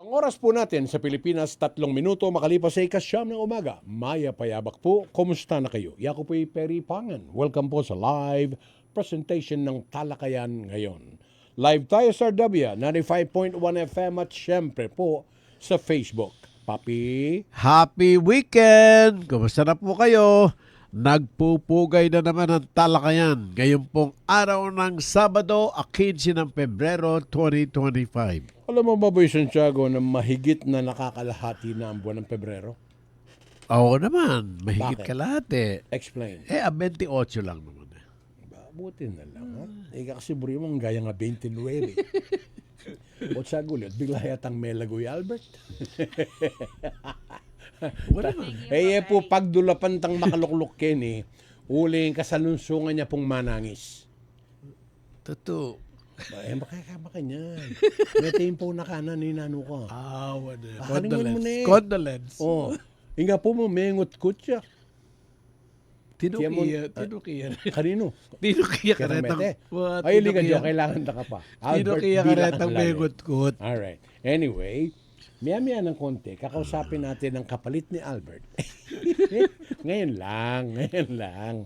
Ang oras po natin sa Pilipinas, 3 minuto makalipas sa ikasyam ng umaga. Maya Payabak po, kumusta na kayo? Ako po Perry Pangan. Welcome po sa live presentation ng Talakayan ngayon. Live tayo sa RW, 95.1 FM at syempre po sa Facebook. Papi? Happy weekend! Kumusta na po kayo? Nagpupugay na naman ang talakayan ngayon pong araw ng Sabado, 15 ng Pebrero 2025. Alam mo ba, Boy Santiago, na mahigit na nakakalahati na ang buwan ng Pebrero? Oo naman, mahigit Bakit? kalahati. Explain. 28 lang naman. Buti na lang, ha? Ika kasi buri mong gaya nga 29. O sa gulit, bigla yatang Melagoy Albert. Po pagdulapan tang makaluklok ken uling kasalunsungan niya pong manangis. Totoo. Makakama ka niyan. May tempo na kanan ni nano ko. Wala. Halingon mo na eh. Condolence. Oh, inga po mo, mengot kutya. Tinukiya. Kanino? Tinukiya ka Kaya retang. mete. Ay, liga dyo, kailangan na ka pa. Tinukiya ka bilang retang ang lalim. megot-kot. Alright. Anyway, miya-miya ng konti, kakausapin natin ang kapalit ni Albert. Ngayon lang.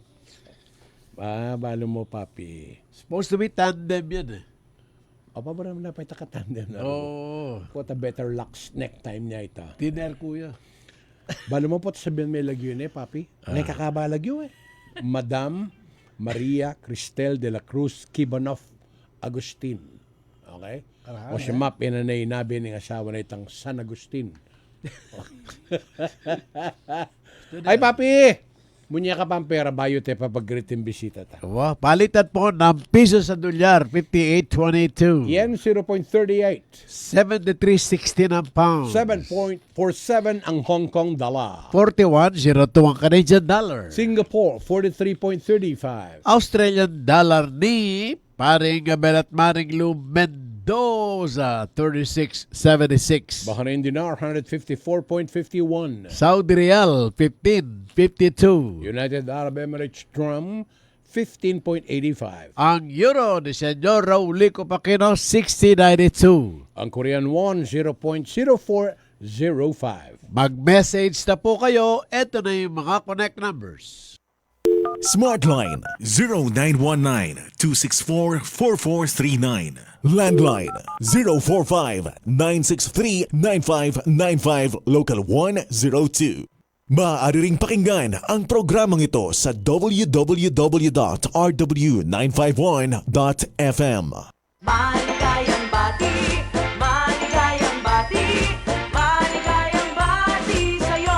Balo mo, papi. Supposed to be tandem yan eh. O, paborang na pa ita katandem na. Oo. What a better luck next time niya ita. Tiner kuya. Balo mo po sabihin may lagyo na papi. May kakabalagyo Madam Maria Cristel de la Cruz Kibanov Agustin. Okay? O siya map inanay nabi ng asawa na itang San Agustin. Ay papi! Munya ka pang pera, bayo te papagritin bisita ta. Wow, palitan po ng piso sa dolyar, 58.22. Yen 0.38. 73.16 ang pound. 7.47 ang Hong Kong dollar. 41.02 ang Canadian dollar. Singapore 43.35. Australian dollar ni paring Abel at Maring Lou Mendoza, 36.76. Bahrain dinar 154.51. Saudi Real, 15.52. United Arab Emirates drum 15.85. Ang euro ni Senyor Raul Pacino, 60.92. Ang Korean won 0.0405. Mag-message na po kayo. Ito na yung mga connect numbers. Smartline 0919-264-4439. Landline 045-963-9595 Local 102. Maaari ring pakinggan ang programang ito sa www.rw951.fm. Maligayang bati, maligayang bati, maligayang bati sa'yo.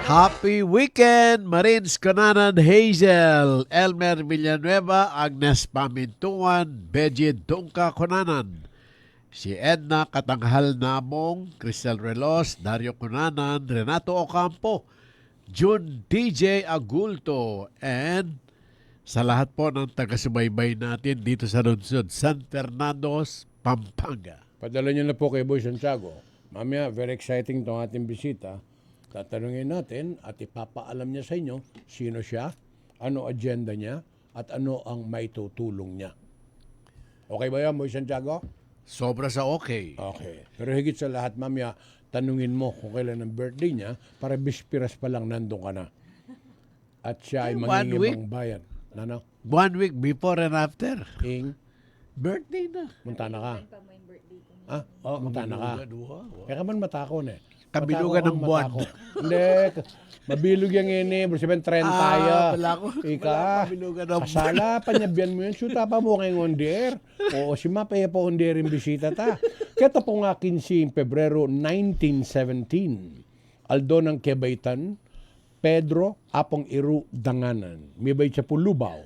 Happy weekend, Marines Conanan Hazel, Elmer Villanueva, Agnes Pamintuan, Beji Dongka Conanan, si Edna Katanghal Namong, Cristel Relos, Dario Conanan, Renato Ocampo, June DJ Agulto, and sa lahat po ng taga-subaybay natin dito sa lungsod San Fernando, Pampanga. Padala nyo na po kay Boy Santiago. Mamaya, very exciting itong ating bisita. Tatanungin natin at ipapaalam niya sa inyo sino siya, ano agenda niya, at ano ang maitutulong niya. Okay ba yan, Boy Santiago? Sobra sa okay. Okay. Pero higit sa lahat, mamaya, tanungin mo kung kailan ang birthday niya para bispiras pa lang nandun ka na. At siya ay 1 mangingibang bayan. Ano? 1 week before and after. Ing, Birthday na. Montana ka. Montana ka. Kaya ka man matakon Kabilugan Matako ng kang buwan. matako. Hindi. Mabilog yung ini. Bursipan 30 tayo. Wala ko. Ika. Kabilugan ng buwan. Kasala, panyabyan mo yun. Suta pa mo kay Onder. Oo, si Mapaya pa Onder yung bisita ta. Kaya po nga 15 Pebrero 1917. Aldo ng Kebaytan, Pedro Apong Iru Danganan. Mibay siya po Lubaw.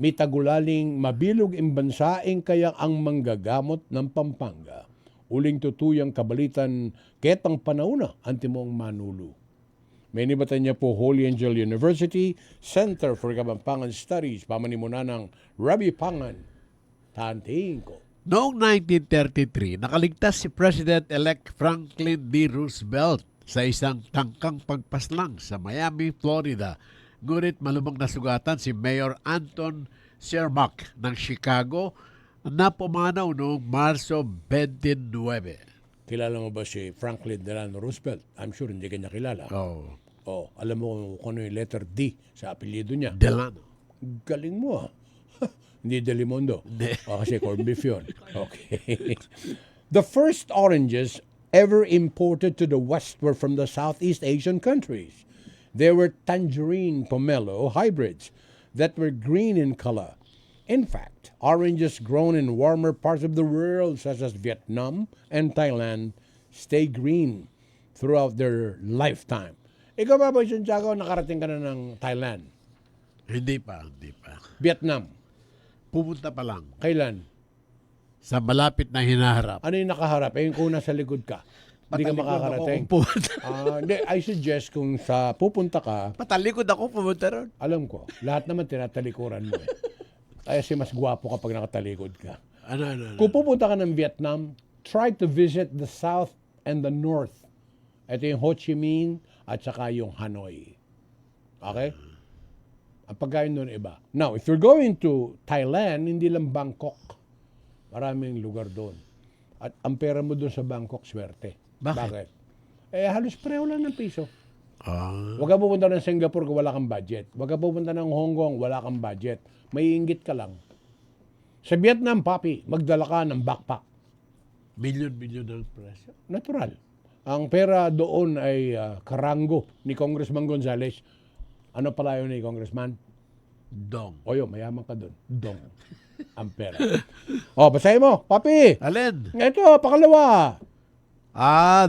Mitagulaling mabilog imbansaing kaya ang manggagamot ng Pampanga. Uling tutuyang kabalitan ketang panauna antimong manulu. May nibatan niya po Holy Angel University Center for Kapampangan Studies pamanimunan ng Rabbi Pangan. Tanting ko. Noong 1933, nakaligtas si President-elect Franklin D. Roosevelt sa isang tangkang pagpaslang sa Miami, Florida. Ngunit malubang nasugatan si Mayor Anton Cermak ng Chicago na pumanaw noong Marso 29. Kilala mo ba si Franklin Delano Roosevelt? I'm sure hindi kanya kilala. Oh, Oh, alam mo kung ano yung letter D sa apelyido niya? Delano. Galing mo ah. Hindi Delimondo. Hindi. O, kasi corned beef yun. Okay. The first oranges ever imported to the West were from the Southeast Asian countries. They were tangerine pomelo hybrids that were green in color. In fact, oranges grown in warmer parts of the world, such as Vietnam and Thailand, stay green throughout their lifetime. Ikaw ba, Boy Santiago, nakarating ka na ng Thailand? Hindi pa. Vietnam? Pupunta pa lang. Kailan? Sa malapit na hinaharap. Ano yung nakaharap? Eh, yung kung nasa likod ka. Hindi ka Patalikod makakarating. ako kung pupunta. Hindi, I suggest kung sa pupunta ka, Patalikod ako pumunta ron. alam ko, lahat naman tinatalikuran mo eh. Kaya si mas gwapo kapag nakatalikod ka. Ano? Kung pupunta ka ng Vietnam, try to visit the south and the north. Ito yung Ho Chi Minh at saka yung Hanoi. Okay? Ang pagkain doon iba. Now, if you're going to Thailand, hindi lang Bangkok. Maraming lugar doon. At ang pera mo doon sa Bangkok, swerte. Bakit? Eh, halos pareho lang ng piso. Ah, Huwag ka pupunta ng Singapore kung wala kang budget. Huwag ka pupunta ng Hong Kong, wala kang budget. May inggit ka lang. Sa Vietnam, papi, magdala ka ng backpack. milyon ang presyo. Natural. Ang pera doon ay karango ni Congressman Gonzales. Ano pala yun ni Congressman? Dong. O yun, mayaman ka doon. Dong. Ang pera. O, basahin mo, papi. Alin? Ito, pakalawa.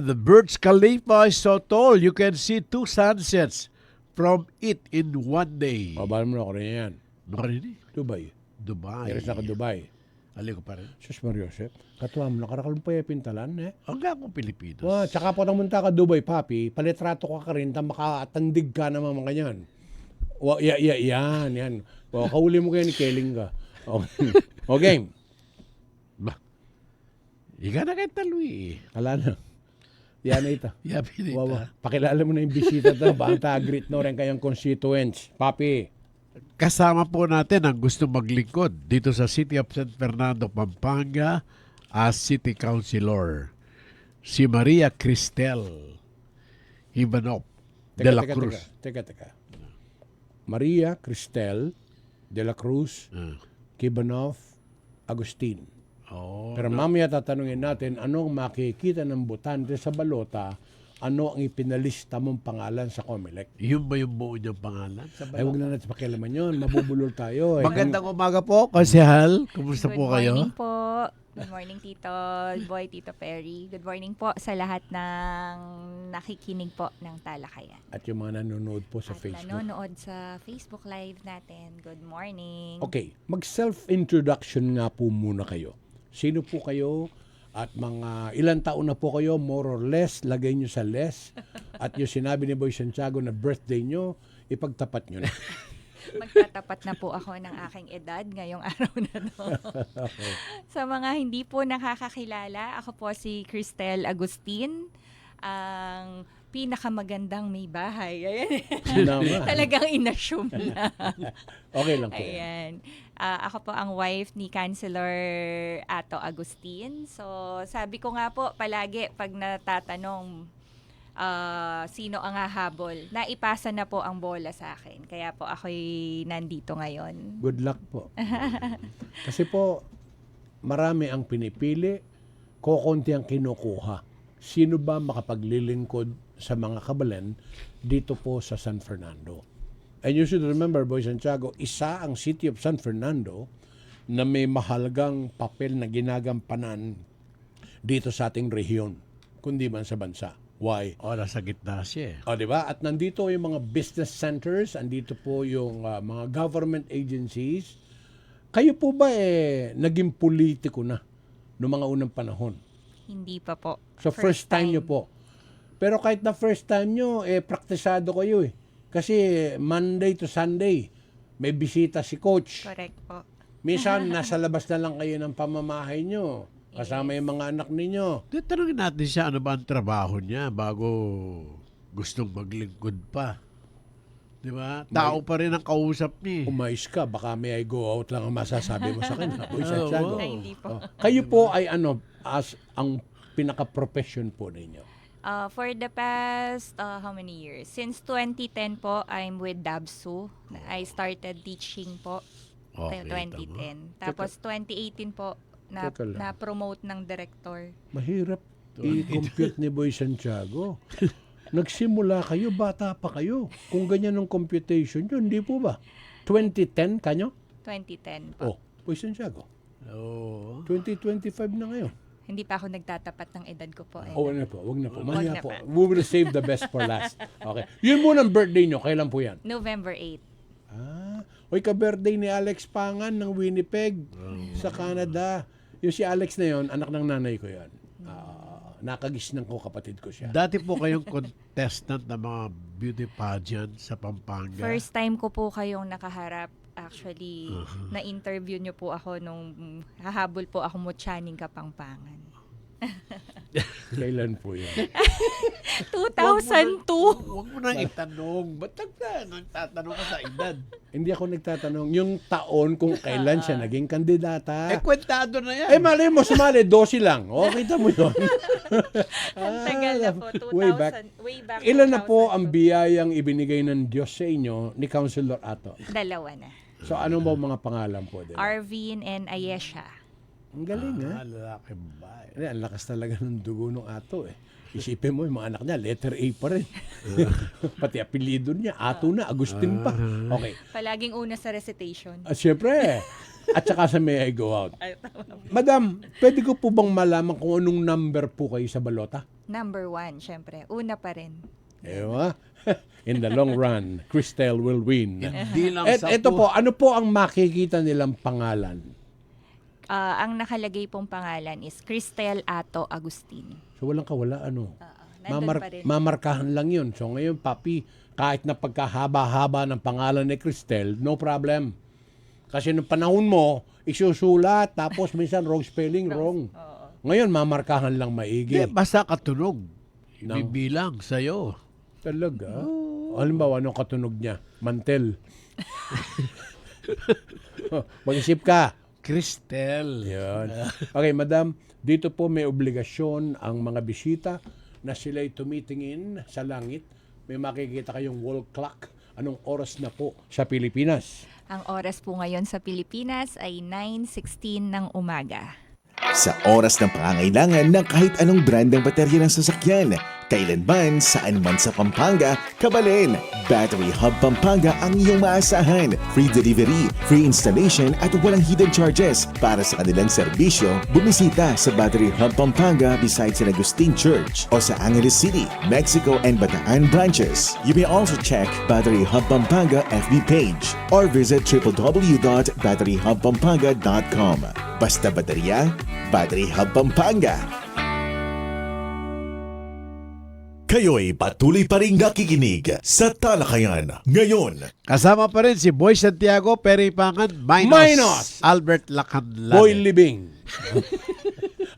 The Burj Khalifa is so tall you can see 2 sunsets from it in one day. O, bahala mo na ako rin yan. Nakarinig? Dubai. Dubai. Iris na ka Dubai. Ali ko pa rin. Sus Mario Josep. Katuwa mo, nakarakal mo pa yung pintalan, eh. Hanggang akong Pilipinas. Tsaka po namunta ka Dubai, papi, palitrato ka rin, makatandig ka naman mga yan. Yan. O, kahuli mo kayo ni Keling ka. Okay. Okay. Ba? Ika na kay Talwi. Kala na. Yan na ito. Yabi nita. Wawa. Pakilala mo na yung bisita to. Banta greet no rin kayang constituents. Papi. Kasama po natin ang gusto maglingkod dito sa City of San Fernando, Pampanga as City Councilor. Si Maria Cristel Ivanov de la Cruz. Teka. Maria Cristel de la Cruz Kibanov Agustin. Pero mamaya tatanungin natin anong makikita ng botante sa balota, ano ang ipinalista mong pangalan sa COMELEC. Yun ba yung buo niyang pangalan? Ay, huwag na natin pakialaman yun. Mabubulol tayo. Magandang umaga po, Konsehal. Kumusta po Good kayo? morning po. Good morning, Tito Boy, Tito Perry. Good morning po sa lahat ng nakikinig po ng Talakayan. At yung mga nanonood po sa At Facebook. nanonood sa Facebook Live natin. Good morning. Okay, mag-self-introduction nga po muna kayo. Sino po kayo? At mga ilang taon na po kayo, more or less, lagay nyo sa less. At yung sinabi ni Boy Santiago na birthday nyo, ipagtapat nyo na. Magtatapat na po ako ng aking edad ngayong araw na to. Sa mga hindi po nakakakilala, ako po si Cristel Agustin, ang pinakamagandang may bahay. Ayan. Naman. Talagang inassume na. Okay lang po. Ayan. Ako po ang wife ni Councilor Ato Agustin. So, sabi ko nga po palagi pag natatanong sino ang hahabol, naipasa na po ang bola sa akin. Kaya po ako'y nandito ngayon. Good luck po. Kasi po, marami ang pinipili, kokonti ang kinukuha. Sino ba makapaglilingkod sa mga kabalan dito po sa San Fernando? And you should remember, Boy Santiago, isa ang City of San Fernando na may mahalagang papel na ginagampanan dito sa ating rehiyon, kundi man sa bansa. Why? Nasa gitna siya. O, di ba? At nandito yung mga business centers, andito po yung mga government agencies. Kayo po ba naging politiko na noong mga unang panahon? Hindi pa po. So first time nyo po. Pero kahit na first time nyo, praktisado kayo eh. Kasi Monday to Sunday, may bisita si coach. Correct po. Minsan, nasa labas na lang kayo ng pamamahay nyo. Kasama yung mga anak ninyo. Tanungin natin siya ano ba ang trabaho niya bago gustong maglingkod pa. Di ba? Tao pa rin ang kausap niya. Umayos ka, baka may I go out lang ang masasabi mo sa kanya. Boy Santiago. Ay, hindi po. Kayo po ay as ang pinaka-profession po ninyo? For the past, how many years? Since 2010 po, I'm with Dabsu. I started teaching po. Okay, 2010. Tapos 2018 po, Teka lang. na-promote ng director. Mahirap i-compute ni Boy Santiago. Nagsimula kayo, bata pa kayo. Kung ganyan ang computation nyo, hindi po ba? 2010 kanyo? 2010 po. Oh, Boy Santiago. Oo. 2025 na ngayon. Hindi pa ako nagtatapat ng edad ko po. Oh, wag na po, wag na po. Wag Mahiya na po. pa. We will save the best for last. Okay. Yun muna ang birthday nyo. Kailan po yan? November 8. Uy, ka-birthday ni Alex Pangan ng Winnipeg sa Canada. Yung si Alex na yon, anak ng nanay ko yan. Nakagisnan ko, kapatid ko siya. Dati po kayong contestant ng mga beauty pageant sa Pampanga. First time ko po kayong nakaharap. Actually, na-interview nyo po ako nung hahabol po ako Mutyaning Kapampangan. Kailan po yan? 2002. Huwag mo nang itanong. Ba't nagtatanong ka sa edad? Hindi ako nagtatanong. Yung taon kung kailan siya naging kandidata. Kwentado na yan. Malay mo, sumali, 12 lang. O, kita mo yun. Ang tagal na po, 2000. Way back. Way back Ilan na po 2002. ang biyayang ibinigay ng Diyos sa inyo ni Councilor Ato? Dalawa na. So, ano ba mga pangalan po? Din? Arvin and Ayesha. Ang galing, ha? Lalaki ba? Ang lakas talaga ng dugo ng Ato, eh. Isipin mo, yung mga anak niya, letter A pa rin. Pati apelido niya, Ato na, Agustin pa. Okay. Palaging una sa recitation. At syempre, at saka sa May I Go Out. Madam, pwede ko po bang malaman kung anong number po kayo sa balota? Number 1, syempre. Una pa rin. Ewa. In the long run, Cristel will win. Hindi lang At sa ito po, ano po ang makikita nilang pangalan? Ang nakalagay pong pangalan is Cristel Ato Agustin. So walang kawala, ano? Nandun pa rin. Mamarkahan lang yun. So ngayon, papi, kahit na pagkahaba-haba ng pangalan ni Cristel, no problem. Kasi nung panahon mo, isusulat, tapos minsan wrong spelling, wrong. Ngayon, mamarkahan lang maigi. Basta katunog. Ibibilang sa'yo. Talaga? Halimbawa, anong katunog niya? Mantel. Mag-isip ka. Cristel. Yan. Okay, madam, dito po may obligasyon ang mga bisita na sila'y tumitingin sa langit. May makikita kayong wall clock. Anong oras na po sa Pilipinas? Ang oras po ngayon sa Pilipinas ay 9:16 ng umaga. Sa oras ng pangangailangan ng kahit anong brand ng baterya ng sasakyan, kailanman, saan man sa Pampanga, kabalin. Battery Hub Pampanga ang iyong maasahan. Free delivery, free installation at walang hidden charges. Para sa kanilang serbisyo, bumisita sa Battery Hub Pampanga beside San Agustin Church o sa Angeles City, Mexico and Bataan branches. You may also check Battery Hub Pampanga FB page or visit www.batteryhubpampanga.com. Basta baterya, Battery Hub Pampanga. Kayo'y patuloy pa rin nakikinig sa Talakayan ngayon. Kasama pa rin si Boy Santiago, Perry Pangan, Minus Albert Lacanlade. Boy Libing.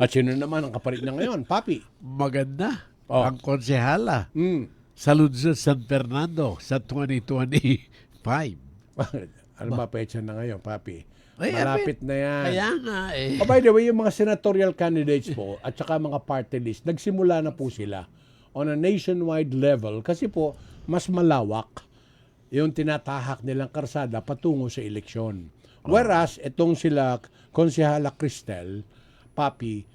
At sino naman ang kapalit na ngayon? Papi. Maganda. Oh. Ang konsehala Mm. sa Luzon, San Fernando sa 2025. Ano ba petsa na ngayon, Papi? Ay, Malapit na yan. Kaya nga eh. Oh, by the way, yung mga senatorial candidates po at saka mga party list, nagsimula na po sila on a nationwide level kasi po mas malawak yung tinatahak nilang karsada patungo sa eleksyon. Whereas, itong sila, Konsehala Cristel, Papi,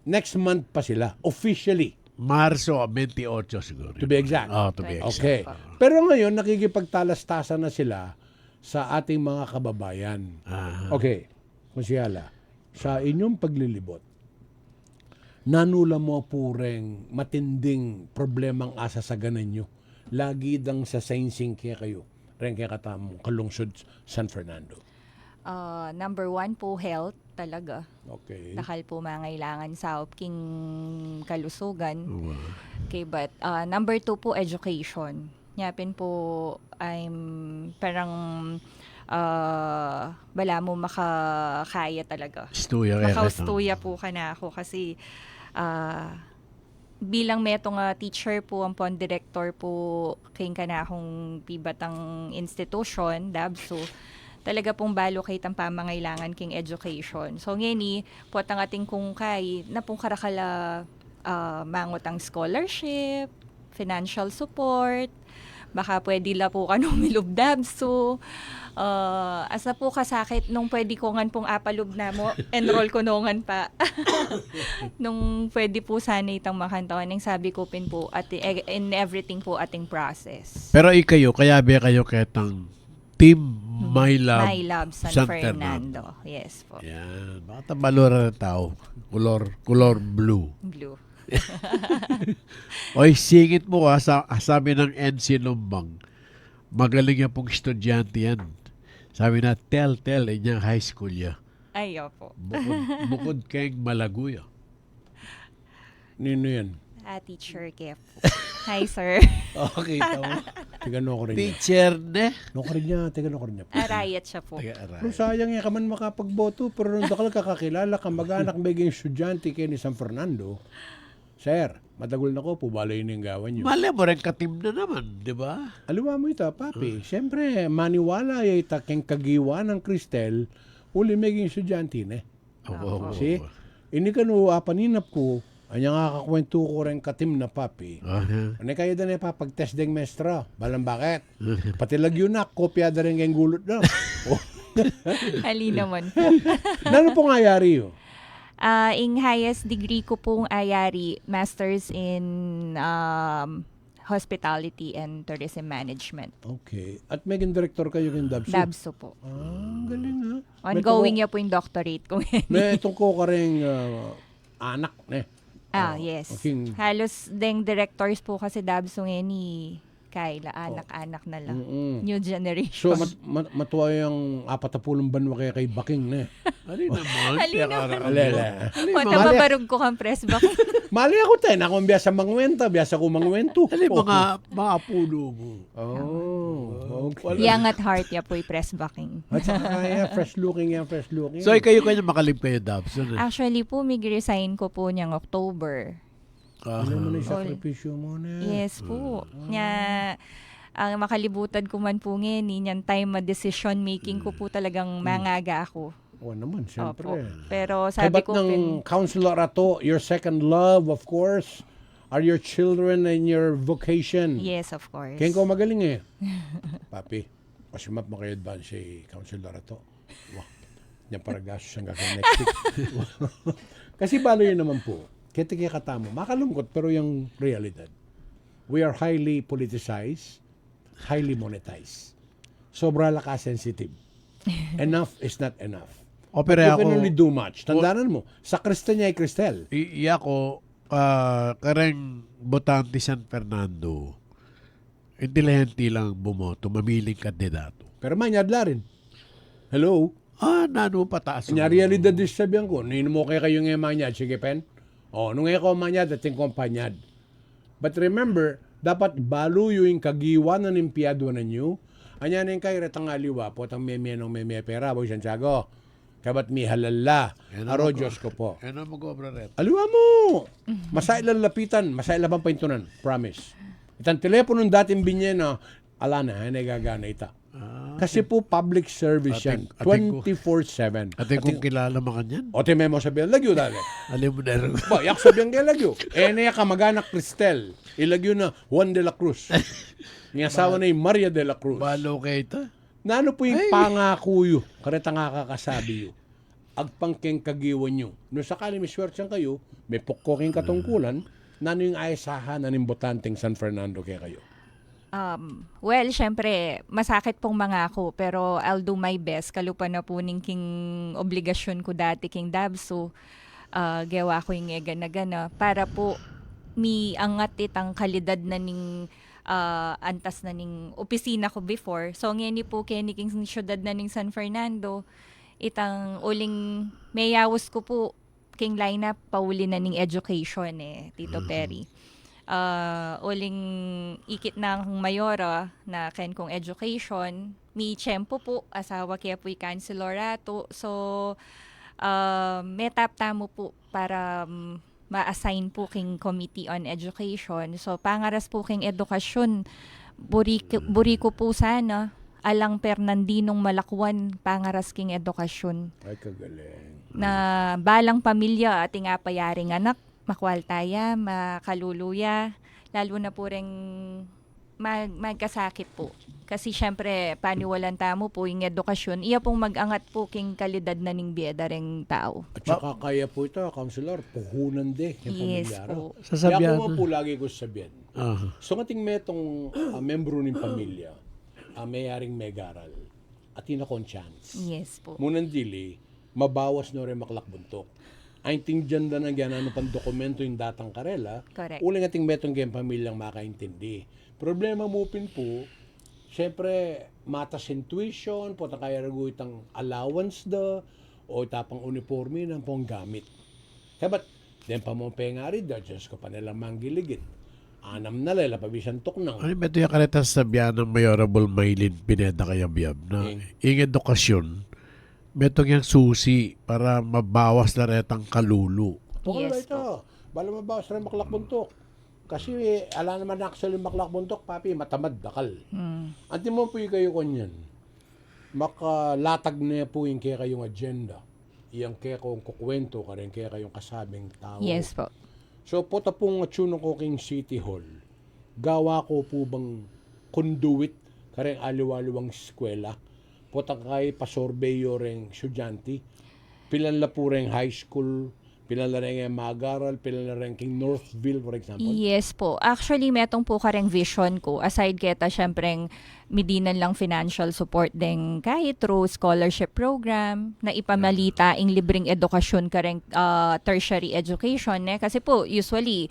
next month pa sila, officially, Marso 28 siguro. to be exact. Oh, to be exact. Okay. Pero ngayon, nakikipagtalastasan na sila sa ating mga kababayan. Ah. Okay, Konsehala, sa inyong paglilibot, nanula mo po ring matinding problemang asasaganan nyo. Lagi dang sa Saint-Sing kaya kayo, rin kaya katamong kalungsod San Fernando. Number 1 po, health talaga. Okay. Takal po mangailangan sa king kalusugan. Okay, but number 2 po, education. Yapin po, I'm parang bala mo makakaya talaga. Stuya kaya Makaustuya po ka na ako kasi bilang metong teacher po, ang pon director po king kanakong pibatang institution, DABSO, talaga pong balocate ang pamangailangan king education. So ngeni, po ang ating kung kay na pong karakala mangot ang scholarship, financial support, baka pwede la po kanong milubdabso. Asa po kasakit nung pwede ko ngan pong apalub na mo, enroll ko nongan pa. Nung pwede po sana itang makantawan, ang sabi ko pin po at in everything po ating process. Pero ikayo, kaya ba kayo ketang Team My Love, My Love San Fernando. Yes po. Yan. Baka tabalura ng tao. Color blue. Blue. Oy, singit mo sabi ng NC Lumbang. Magaling yan pong estudyante yan. Sabi na, tell, inyang high school ya. Ay, opo. Bukod kayong malaguya. Nino yan? Teacher Kev. Hi, sir. Okay, tama. Tigano ko rin niya. Teacher ne? No ko rin niya, tigano ko rin niya. Arayat siya po. Pero sayang yan ka man makapagboto, pero nung dakal kakakilala ka, mag-anak maging estudyante kayo ni San Fernando, sir, matagol na ko, pubalay ng gawan nyo. Mali mo rin katim na naman, di ba? Aliwa mo ita, papi. Siyempre, maniwala yung itaking kagiwa ng Cristel, uli maging estudyante na. Oo. See? Ini ka no, paninap ko, anya nga kakwento ko rin katim na papi. Ano kayo na papag-test ding mestra? Balang bakit? Pati lagyo na, kopya na rin kayong gulot na. Hali naman po. Ano pong ayari yun? In highest degree ko pong ayari, Masters in Hospitality and Tourism Management. Okay. At maging director kayo kayong Dabso? DABSO po. Ang galing ha. Ongoing niya po yung doctorate ko. May itong ko ka rin anak. Yes. Okay. Halos ding directors po kasi DABSO ngayon ni Kayla, anak-anak na lang. New generation. So, matuwa yung 40 banwa kay Baking na. Ali naman. Ali naman. Alala. Punta mabarog ko kang press back. Mali ako tayo. Ako ang biyasa mangwenta. Biyasa ko mangwento. Ali mga puno mo. Oh. Okay. Young at heart ya po yung press backing. At saka kaya, fresh looking. So, kayo makalib kayo, Dabson. Actually po, mig-resign ko po niyang October. Ano mo na yung sakripisyo mo na? Yes po. Nya, ang makalibutan ko man po ngayon, yan time decision making ko po talagang mangaga ako. Oo naman, siyempre. Opo. Pero Kaya sabi ba't ko, ng Counselor Ato, your second love, of course, are your children and your vocation. yes, of course. Kaya ko magaling eh. Papi, pasimap mo kayo advance si Counselor Ato. Wow. Yan para gastos ang gagawin next week. Kasi balo yun naman po. Kaya katamo. Makalungkot pero yung realidad. We are highly politicized, highly monetized. Sobra laka sensitive. Enough is not enough. Pero You ako, can only do much. Tandaanan mo, sa Krista niya ay Cristel. iya ko, kareng botante San Fernando, intelihente lang bumoto, mamiling kandidato. Pero manyadla rin. Hello? Nano pataas. Kanya realidad din sabihan ko, nino mo kayo yung manyad, sige pen? Nung ako manyad, ating kompanyad. But remember, dapat baluyo yung kagiwan ng impiyado na nyo. Anya na yung kayo retang aliwa po, tang meme ng meme pera, boy Santiago. Kabat mi halala. Aro Diyos ko po. Ano mo gobra ret? Aliwa mo! Masay lapitan, masay labang paintunan. Promise. Itang telepono ng dating binye na, ala na, gagana ita. Kasi po public service yan. 24/7. Ate kung kilala mo kanyan? O te memo sabihan, lagyo dali. Alim mo na rin. Ba, yak sabihan kay lagyo. Naya kamag-anak Cristel. Ilagyo na Juan de la Cruz. Yung asawa na yung Maria de la Cruz. Balo kayo ito? Nano po yung pangako yu. Kareta nga kakasabi yu. Agpangkeng kagiwan nyo. No sakali may swertyan kayo, may pukkoking katungkulan, nano yung ayasahan na nimbotanteng San Fernando kaya kayo. Well, syempre, masakit pong mangako, pero I'll do my best. Kalupa na po ning king obligasyon ko dati king DABSO. Gawa ko yung gana-gana para po mi angat itang kalidad na ning antas na ning opisina ko before. So, ngayon po kaya ni king syudad na ning San Fernando, itang uling mayawos ko po king lineup pauli na ning education Tito Perry. Uling ikit ng mayora na ken kong education, mi tiyempo po, asawa kaya po Counselor Ato. So, metap tamo po para ma-assign po king Committee on Education. So pangaras po king edukasyon, buri ko po sana alang Fernandinong Malakwan pangaras king edukasyon Ay, kagaling. na balang pamilya ating payaring anak makwaltaya, makaluluya, lalo na po ring magkasakit po. Kasi syempre, paniwalan tamo po yung edukasyon, iya pong mag-angat po king kalidad na ning biyeda ring tao. At saka kaya po ito, Counselor, puhunan de. Yes po. Kaya ako nga po lagi ko sabihin. Ah. So ngating metong membro ng pamilya, mayaring megaral at tinakon chance. Yes po. Munang dili, mabawas no rin maklakbuntok. Ay tingdyan na nagyan ano pang dokumento yung datang karela, Correct. uling ating metong game pamilyang makaintindi. Problema mo pin po, syempre, matas in tuition, po na kaya ragu itang allowance da, o itapang uniforme ng pong gamit. Kabat, den pa mo pengari da, Diyos ko pa nilang manggiligit. Anam na lela, pabisan tok nang. Ano ba ito yung kanitas sabihan ng Mayorable Maylin Pineda Kayabiyab na ing edukasyon, metong yung susi para mabawas na retang kalulu. Tukol ba Yes ito? Bala mabawas rin maklakbuntok. Kasi ala naman actually maklakbuntok, papi, matamad, dakal. Anti mo po yung kayo kanyan. Makalatag na po yung kaya kayong agenda. Iyang kaya kong kukwento ka rin, kaya kayong kasabing tao. Yes po. So, puta pong atsuno ko king City Hall. Gawa ko po bang conduit ka rin aliwaliwang eskwela. Puta kay pasorbeyo rin estudyante. Pilan la po rin high school, pilan la rin mag-aral, pilan la rin king Northville, for example. Yes po. Actually, metong po kareng vision ko. Aside keta, syempreng midinan lang financial support ding kahit through scholarship program na ipamalita ing libreng edukasyon kareng tertiary education. Kasi po, usually,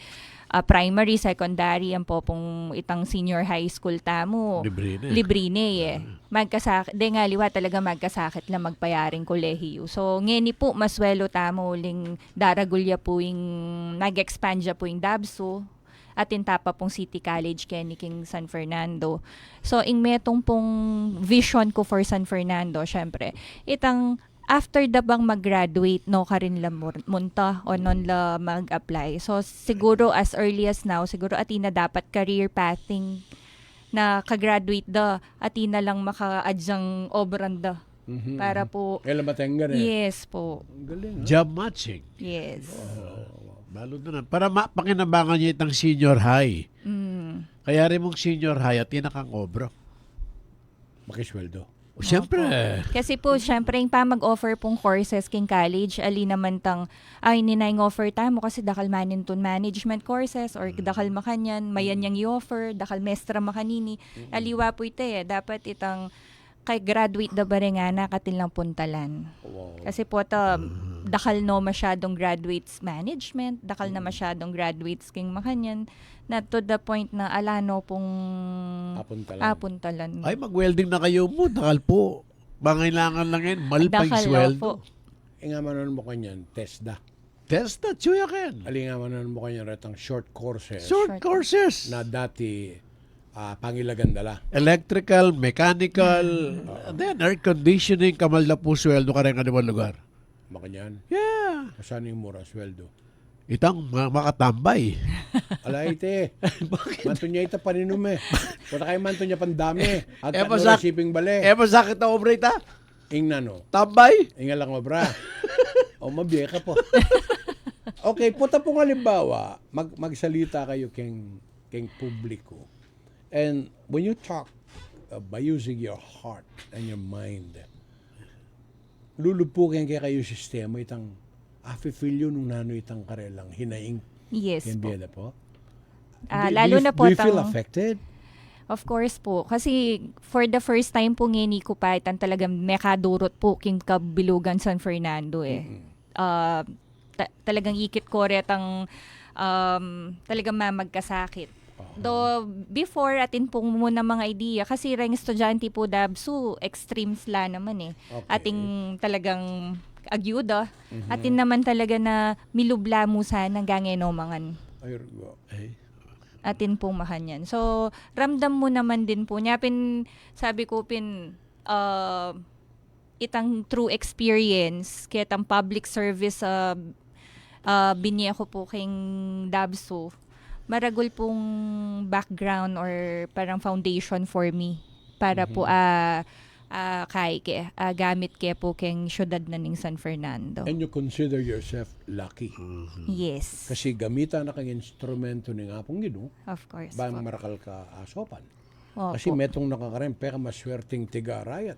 primary, secondary, yan po pong itang senior high school tamo. Libre na eh. Magkasakit, de nga liwa talaga magkasakit lang magpayaring kolehiyo. So, ngeni po, maswelo tamo ling daragulya po yung, nag-expand ya po yung DABSO at intapa pong City College Kenny King San Fernando. So, ing metong pong vision ko for San Fernando, syempre, itang after the bang mag-graduate, no, karin la munta o non la mag-apply. So, siguro as early as now, siguro atina dapat career pathing na kagraduate da, atina lang maka-adyang obran da. Para po, Kailan matenggan eh. yes po. Ang galing, ha? Job matching. Yes. Balo na nan. Para mapakinabangan niya itang senior high. Kaya rin mong senior high at tinakang obro. Makisweldo. O, siyempre. Kasi po, syempre, yung pa mag-offer pong courses king college, ali naman tang, ay, ninayang offer tamo kasi dakal maninton management courses or dakal makanyan, mayan yang i-offer, dakal mestra makanini. Aliwa po ito dapat itang kay graduate da ba rin nga na katilang puntalan. Wow. Kasi po ito, dakal no masyadong graduates management, dakal na masyadong graduates king makanyan, na to the point na alano pong Apuntalan. apuntalan. Ay, mag-welding na kayo mo. Dakal po. Bangailangan lang yan. Malpag Dakal sweldo. po. Nga manon mo kanyan, TESDA. Test na, chuya ken. Ali nga manon mo kanyan retang short courses Short courses. na dati pangilagandala. Electrical, mechanical, and then air conditioning, kamal na po sweldo ka rin kanimang lugar. Makanyan. Yeah. Saan yung mura sweldo? Itang makatambay. Alay manto niya ita paninom eh. Punta kayo manto niya pandami. At masak- shipping bale. Masakit na obrate ha? Ing nano. Tambay? Inga lang obra. O mabiye ka po. Okay, puta pong halimbawa, magsalita kayo keng publiko. And when you talk by using your heart and your mind, lulupukin kayo sistema itang afi-feel yun nung nano itang karelang hinaing Yes po. biyada po. Lalo na po do you feel tang- affected? Of course po. Kasi for the first time po ngini ko pa itan talagang mekadurot po king kabilugan San Fernando eh. Talagang ikit ko retang talagang mamagkasakit. Do before atin po muna mga idea kasi reng estudyante po DABSU extremes la naman eh. Okay. Ating talagang agyuda. Atin naman talaga na milubla mo sana gangenomangan. Ay, go. Atin po makanyan. So, ramdam mo naman din po niya. Sabi ko, itang true experience, kitang public service binigyan ko po king Dabso, maragol pong background or parang foundation for me para po gamit kaya po keng syudad na ning San Fernando. And you consider yourself lucky. Yes. Kasi gamita na kang instrumento ni nga pong Ginoo, Of course bang po. marakal ka asopan. Opo. Kasi metong nakakaren, peka maswerteng tigarayat.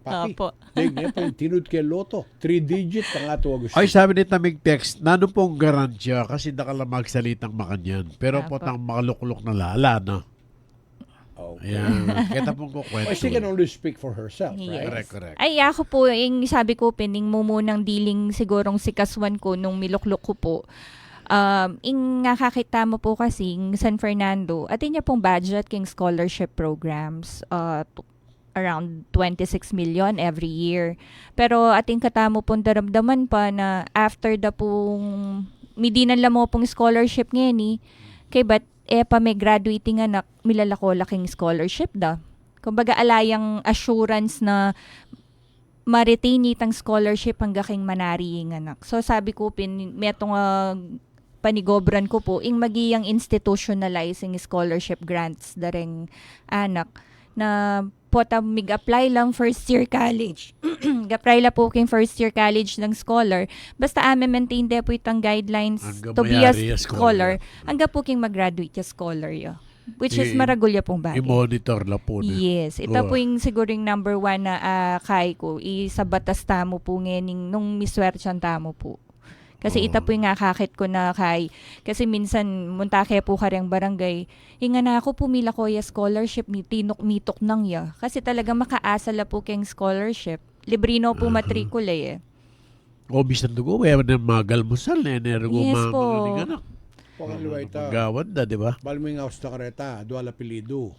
Paki. Opo. Dahil nga po yung tinud kay Loto. 3-digit ang ato Agustin. Ay, sabi ni Tamig Text, nano pong garansya kasi nakala magsalitang makanyan. Pero Apo. potang makaluklok na lala, no? Okay. Ayan. Kita pong kukwento. Well, she can only speak for herself, Yes. right? Correct, correct. Ay, ako po, yung sabi ko, pining mo munang diling sigurong si kaswan ko nung miluklok ko po. Ing nakakita mo po kasi San Fernando, atin niya pong budget king scholarship programs, around 26 million every year. Pero ating katamo pong daramdaman pa na after da pong midinan lang mo pong scholarship ngayon ni, kay ba't pa may graduating anak, milalako laking scholarship da. Kumbaga alayang assurance na ma-retain itang scholarship hanggang king manari yung anak. So sabi ko, metong panigobran ko po, ing magiyang institutionalizing scholarship grants dareng anak na pota mig-apply lang first year college. Apply la po king first year college ng scholar. Basta maintain de po itang guidelines Hanggang to be a mayari a scholar. Hanggang po king mag-graduate ya scholar ya. Which is I- maragulya pong bagay. I-monitor na po. Yes. Ito po yung siguro yung number one na kay ko. Sa batas tamo po ngayon nung miswerchan tamo po. Kasi ita po yung nakakit ko na kay. Kasi minsan, munta kaya po karyang barangay. Hinga na ako pumila ko ya scholarship, mitok nang ya. Kasi talaga makaasa la po kayong scholarship. Librino po matrikula eh. O, bisan dugo, may mga galmusal na energo Yes mga po. mga anak. Pangaliwa ita. Magawad na, di ba? Balming aus na kareta, dual apelido.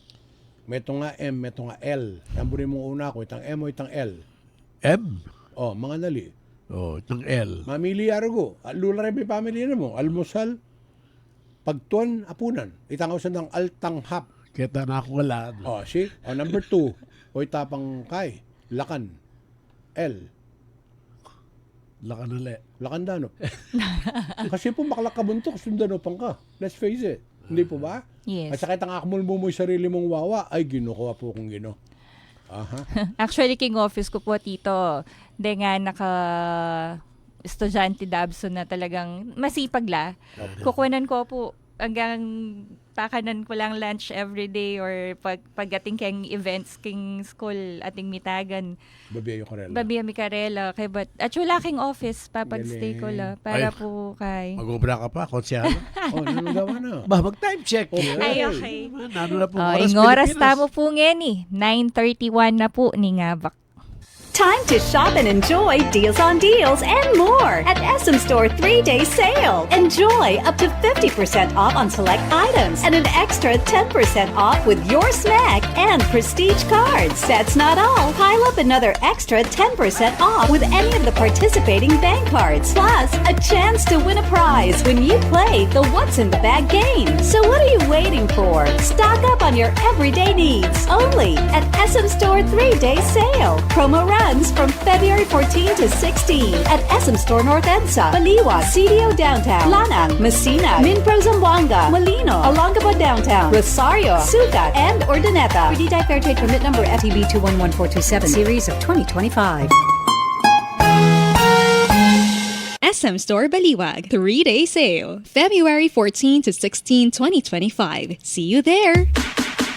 Meto nga M, meto nga L. Tamburin mong una ko, itang M o itang L. M. Oh, mga nali. O, itang L. Mamili arago. Lula rin may family na mo. Almusal, pagtuan, apunan. Itang usan ng altanghap. Kita na ako wala. Oh, see? Oh, number 2. O itapang kay. Lakan. L. Laka na le. Lakandanop. Kasi po maklakabuntok, sundanopang ka. Let's face it. Hindi po ba? At Yes. saka itang akmul mo yung sarili mong wawa, ay ginukuha po kung gino. Aha. Actually, king office ko po, tito. Hindi nga estudyante Dabso na talagang masipag la. Kukunan ko po hanggang pakanan ko lang lunch every day or pagdating keng events king school ating mitagan. Babiyayo Karela. Babiya mi karela kay but at wala king office papagstay ko la para Ay. po kay. Mag-obra ka pa, konsyal. Oh, nanundawa na. Ba, mag-time check. Okay. Ay, okay. Ano na po, Ing oras tamo po ngayon eh. 9:31 na po ni Ngabak. Time to shop and enjoy deals on deals and more at SM Store 3-day sale. Enjoy up to 50% off on select items and an extra 10% off with your snack and prestige cards. That's not all. Pile up another extra 10% off with any of the participating bank cards. Plus, a chance to win a prize when you play the What's in the Bag game. So what are you waiting for? Stock up on your everyday needs only at SM Store 3-day sale. Promo runs from February 14 to 16 at SM Store North EDSA, Baliwag, CDO Downtown, Lanang, Messina, Minpro Zamboanga, Molino, Olongapo Downtown, Rosario, Sucat, and Urdaneta. For DTI Fair Trade Permit Number FTB 211427, Series of 2025. SM Store Baliwag 3-day sale, February 14 to 16, 2025. See you there!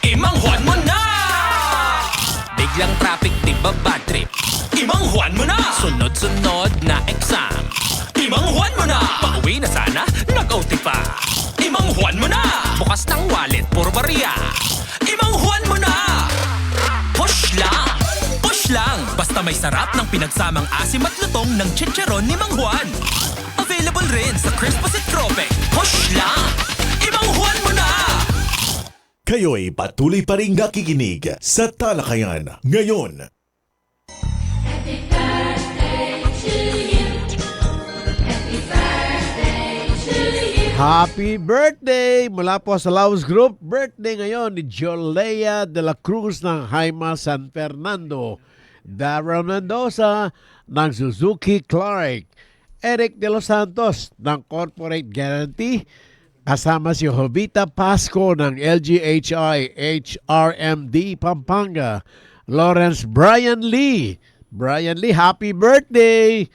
Imanghuan mo na! Biglang traffic, di ba bad trip? Imanghuan mo na! Sunod-sunod na exam. Imanghuan mo na! Pauwi na sana, nag-OT pa. Imanghuan mo na! Bukas ng wallet, puro barya. Imanghuan mo na! Push lang! Push lang! Basta may sarap ng pinagsamang asim at lutong ng chicharon ni Mang Juan. Available rin sa Crispos at Tropic. Push lang! Imanghuan mo na! Kayo'y patuloy pa rin nakikinig sa Talakayan ngayon. Happy birthday! Mula po sa Laos Group, birthday ngayon ni Jolea de la Cruz ng Haima San Fernando, Darren Mendoza ng Suzuki Clark, Eric De Los Santos ng Corporate Guarantee. Kasama si Jovita Pasco ng LGHI HRMD Pampanga. Lawrence Brian Lee. Brian Lee, happy birthday!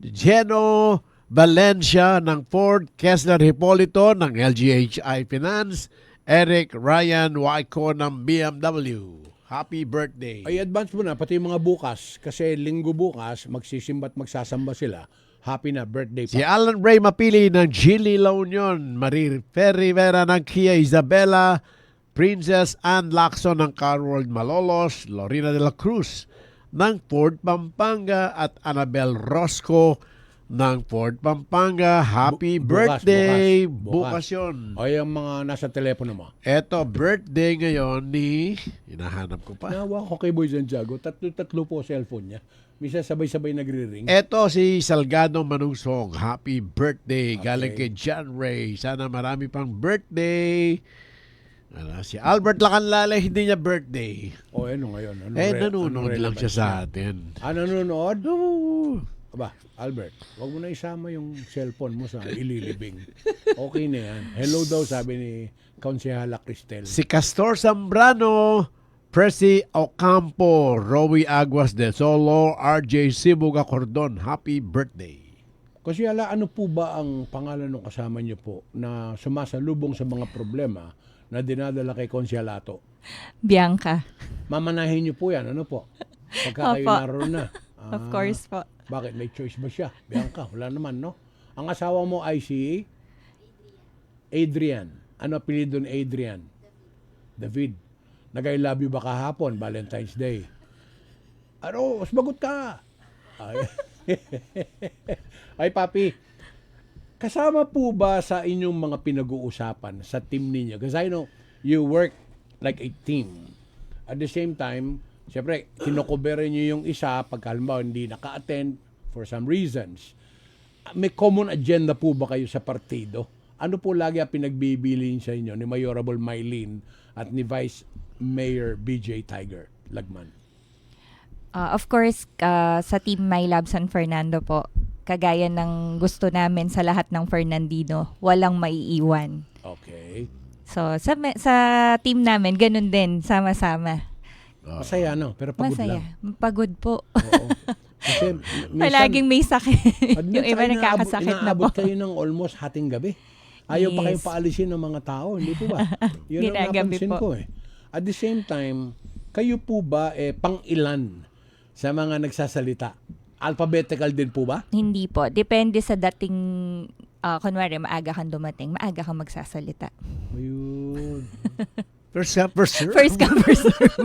Geno Valencia ng Ford. Kessler Hipolito ng LGHI Finance. Eric Ryan Waiko ng BMW. Happy birthday. Ay, advance mo na, pati yung mga bukas. Kasi linggo bukas, magsisimba at magsasamba sila. Happy na birthday Si pa. Alan Ray Mapili ng Gili La Union. Marie Rivera ng Kia Isabela. Princess Ann Lacson ng Car World Malolos. Lorena de la Cruz ng Ford Pampanga. At Annabel Rosco ng Ford Pampanga. Happy Bukas, birthday. bukas. Bukas yun. O yung mga nasa telepono mo. Eto, birthday ngayon ni... Hinahanap ko pa. Nawa ko kay Boy Santiago, tatlo po cellphone niya. Misa sabay-sabay nagre-ring. Eto si Salgado Manungsong. Happy birthday. Galing kay John Ray. Sana marami pang birthday. Si Albert Lacanlale, hindi niya birthday. O ano ngayon? Nanonood lang siya sa atin. Nanonood? Oo. Aba, Albert, wag mo na isama yung cellphone mo sa ililibing. Okay na yan. Hello daw, sabi ni Konsehala Cristel. Si Castor Zambrano, Presi Ocampo, Rowie Aguas de Solo, RJ Sibuga Cordon. Happy birthday. Kasi ano po ba ang pangalan ng kasama niyo po na sumasalubong sa mga problema na dinadala kay Konsehalato? Bianca. Mamanahin niyo po yan, ano po? Pagka kayo Opo. naroon na. Of course po. Bakit? May choice ba siya? Bianca, wala naman, no? Ang asawa mo ay si Adrian. Ano apelido ni Adrian? David. Nag-I love you ba kahapon? Valentine's Day. Ano? Sumagot ka. Ay, ay papi. Kasama po ba sa inyong mga pinag-uusapan sa team ninyo? Because I know you work like a team. At the same time, siyempre, kinokobere nyo yung isa pagka halimbawa hindi naka-attend for some reasons. May common agenda po ba kayo sa partido? Ano po lagi ang pinagbibilin sa inyo ni Mayorable Mylene at ni Vice Mayor BJ Tiger Lagman? Of course, sa Team My Lab San Fernando po, kagaya ng gusto namin sa lahat ng Fernandino, walang maiiwan. Okay. So, sa team namin, ganun din, sama-sama. Masaya, no? Pero pagod Masaya. lang. Pagod po. Oo. Kasi Palaging may sakit. Admit, Yung iba nagkakasakit na po. inaabot kayo ng almost hating gabi. Ayaw pa kayong Yes. paalisin ng mga tao, hindi po ba? Yun ang Ginagabi napansin po. ko eh. At the same time, kayo po ba pang-ilan sa mga nagsasalita? Alphabetical din po ba? Hindi po. Depende sa dating, kunwari, maaga kang dumating, maaga kang magsasalita. Ayun. First come, first serve. First come, first serve.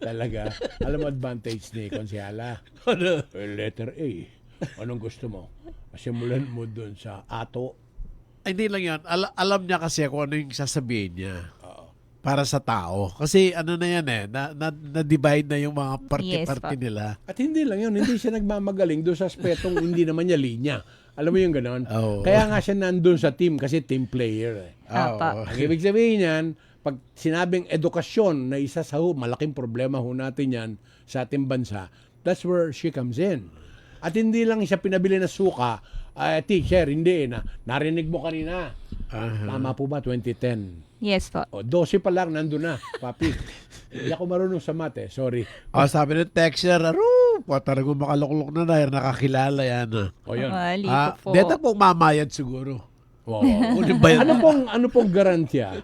Talaga. Alam mo advantage ni Konsehala? Letter A. Anong gusto mo? Simulan mo dun sa ato. Ay, hindi lang yan. Alam niya kasi kung ano yung sasabihin niya. Para sa tao. Kasi ano na yan na-divide na yung mga party-party Yes, nila. At hindi lang yun, hindi siya nagmamagaling doon sa aspetong hindi naman niya linya. Alam mo yung gano'n? Oo. Kaya nga siya nandun sa team kasi team player. Apa. Ang ibig sabihin yan, pag sinabing edukasyon na isa sa malaking problema ho natin yan sa ating bansa, that's where she comes in. At hindi lang siya pinabili na suka, teacher, hindi na. Narinig mo kanina. Tama po ba, 2010? Yes po. O, 12 pa lang, nandun na, papi. Hindi ako marunong sa mate, sorry. Sabi ng texter, talagang makaluklok na dahil nakakilala yan. O yun. Mali po. Dito pong mamayad siguro. Wow. Kunin ba yan? ano pong garantiya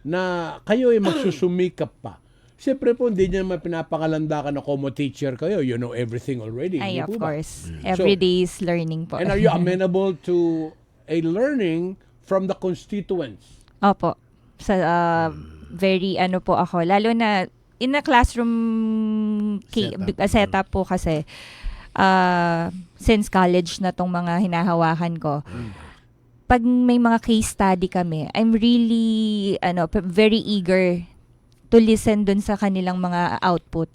na kayo ay magsusumikap pa? Siyempre po, hindi niya naman pinapangalandakan na como teacher kayo. You know everything already. Ay, Hindi of po ba? course. Every day is learning po. And are you amenable to a learning from the constituents? Opo. Sa very po ako. Lalo na in a classroom setup po kasi since college na tong mga hinahawakan ko. Pag may mga case study kami, I'm really very eager to listen dun sa kanilang mga output.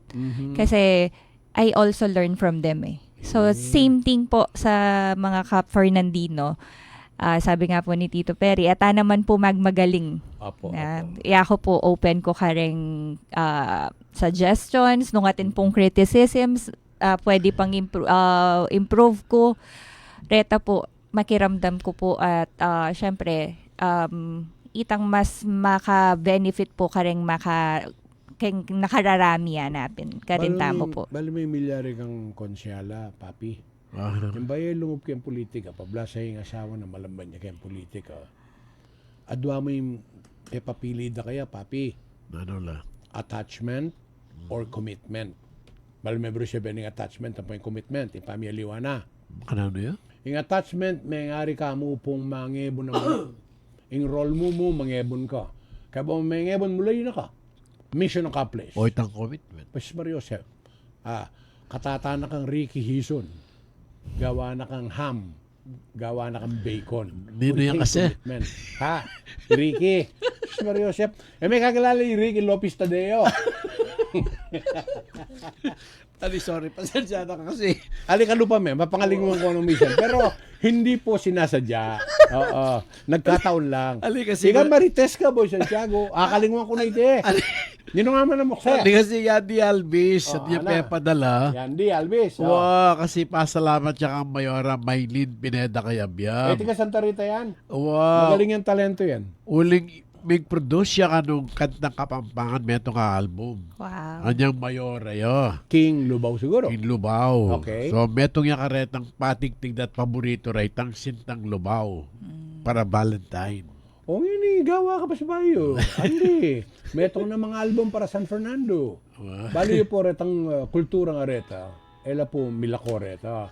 Kasi I also learn from them eh. So same thing po sa mga Cap Fernandino. Sabi nga po ni Tito Perry, ata naman po magmagaling. Opo. Ako po open ko kareng suggestions, nung atin pong criticisms, pwede pang improve ko. reta po, makiramdam ko po at syempre, itang mas maka-benefit po kareng keng nakararami napin. Karintamo po. Bali may milyari kang konsyala, papi. Yung bayan lungop kayong politika, pablasa yung asawa na malamban niya kayong politika. Adwa mo yung papili da kaya, papi. Ano la? Attachment or commitment. Bali may bro siya ba ng attachment, tapos yung commitment, yung pamiyaliwa na. Kanano yun? Yung attachment, may ngari ka mo pong mangebon naman. Yung role mo, mangebon ka. Kaya ba mangebon mo lang yun na ka. Mission accomplished. O itang commitment. Pues Mario Joseph, katata na kang Ricky Hison, gawa na kang ham, gawa na kang bacon. Nino yan kasi? Commitment. Ha? Ricky. Pues Mario Joseph. May kakilala yung Ricky Lopez Tadeo. Sorry, pasensya na kasi. Alika lupa mapangalingon ko ng mission. Pero hindi po sinasadya. Oo. Nagkataon lang. Ali kasi Ika marites ka, Boy Santiago. Akalingon ko na ite. Nino nga man ang muksa. Hindi kasi Yandy Alvis at niya padala. Yandy Alvis. Wow, kasi pasalamat siya kang Mayora Maylin Pineda kay Abiam. Tika Santa Rita yan. Wow. Magaling yung talento yan. Uling mag-produce siya kanong kantang Kapampangan meto nga album. Wow. Anyang Mayora yo. King Lubao siguro. In Lubao. Okay. So metong yung karetang patigtig dat paborito ray tang Sintang Lubao para Valentine. O ini gawa ka pa sa bayo. Andi. Metong na mga album para San Fernando. Bali po retang kultura nga reta. Ela po milakoreta.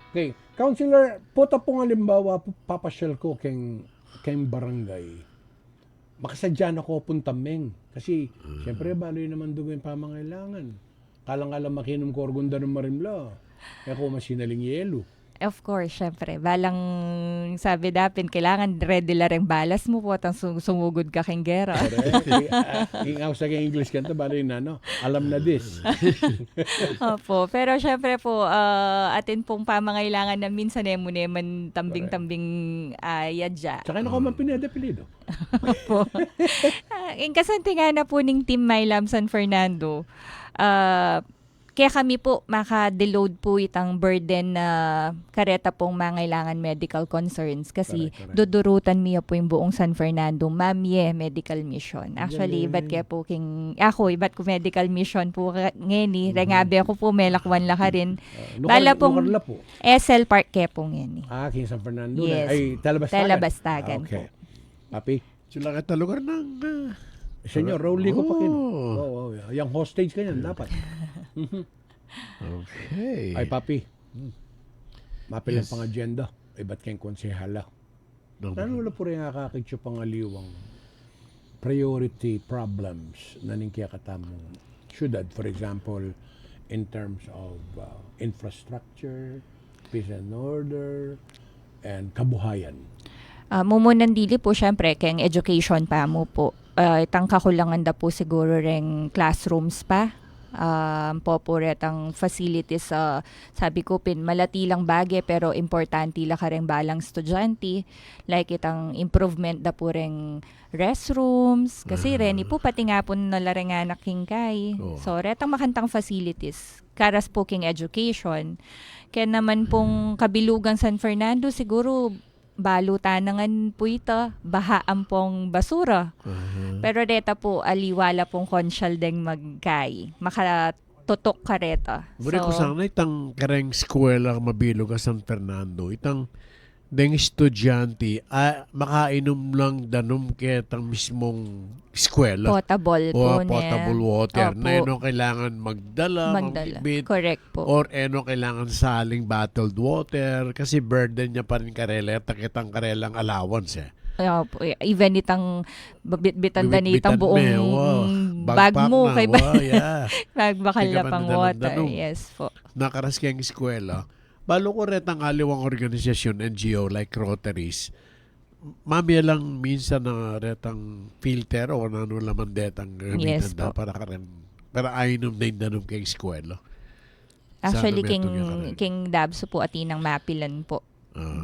Okay. Counselor, puta po nga limbawa, papasyal ko keng barangay. Makasadya na ko puntameng. Kasi, siyempre, bali naman dugo yung pamangailangan. Kalang-kalang makinom ko orgunda ng marimla. Kaya ko masinaling yelo. Of course, syempre. Balang sabi dapin, kailangan ready la rin balas mo po at sumugod ka keng gera. Ingaw sa English kanta, bali na, no? Alam na this. Opo. Pero syempre po, atin pong pamangailangan na minsan neman tambing-tambing yadya. Tsaka na ko man pinadapilido. Opo. Yung kasanti nga na po ng Team Mylam San Fernando, kaya kami po maka-deload po itang burden na kareta pong mangailangan medical concerns kasi Correct. dudurutan miya po yung buong San Fernando mamye medical mission. Actually, ibat kaya po ibat ko medical mission po ngeni. Rengabi ako po melakwan la ka rin. Bala pong po. SL Park kaya po ngeni. King San Fernando. Yes. Ay, Talabastagan. Talabastagan Okay. po. Papi, Sila kita lugar ng... senyor, Rowley ko pa kin. Oh. Yung hostage kanyan, dapat. Okay. Ay, papi. Mapilang pang agenda. Ay, ba't kayong konsehala? Ano wala po rin nakakitso pangaliwang priority problems na ningkaya katamong syudad? For example, in terms of infrastructure, peace and order, and kabuhayan. Mumunan dili po syempre kaya education pa mo po. Itang kakulangan da po siguro ring classrooms pa. Poporet ang facilities sabi ko malati lang bagay pero importante la ka rin balang estudyante like itang improvement da po ring restrooms kasi reni po pati nga po nalaring anak kay so retang makantang facilities karas po king education kaya naman pong kabilugan San Fernando siguro balutanangan po ito, bahaan pong basura. Pero deta po, aliwala pong konsyal deng magkay. Makatutok ka reta. Buri ko sana itang kareng eskwela mabilog ka San Fernando. Itang deng estudyante, makainom lang danom ketang mismong eskwela. Potable po niya. Potable water. Opo. Na yun kailangan magdala. Magbibit, Correct po. or kailangan saling bottled water kasi burden niya pa rin kareleta kitang karelang allowance Opo. Even itang bitbitan da Bibit-bitan itang buong me, wow. bag Backpack mo. na, Kay wow, yeah. Nagbakal Tiga na pang bandalan water. danong. Yes po. Nakaras kayang eskwela. Balo ko retang aliwang organisasyon, NGO like Rotaries. Mami lang minsan na retang filter o ano laman detang Yes gamitan da po. para ainom na yung kay eskwela. Actually, Sana metong yung karin. King Dabso po at inang mapilan po.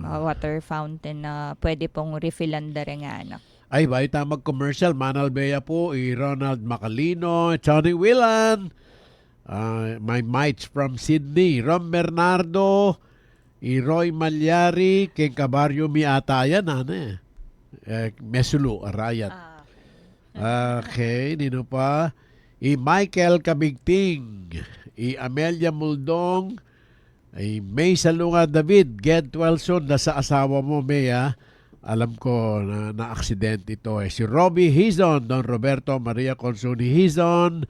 Water fountain na pwede pong refillan da rin nga anak. Ay, baita mag-commercial. Manal Bea po, Ronald Macalino, Johnny Willan, my mates from Sydney, Rom Bernardo, Roy Malyari, King Cabarrio mi ata yan, Mesulu, Arayat. Okay, nino pa? Michael Kabigting, Amelia Muldong, May Salunga David, Ged Twelson, nasa asawa mo, May, alam ko na aksident ito. Si Robbie Hizon, Don Roberto Maria Consuni Hizon,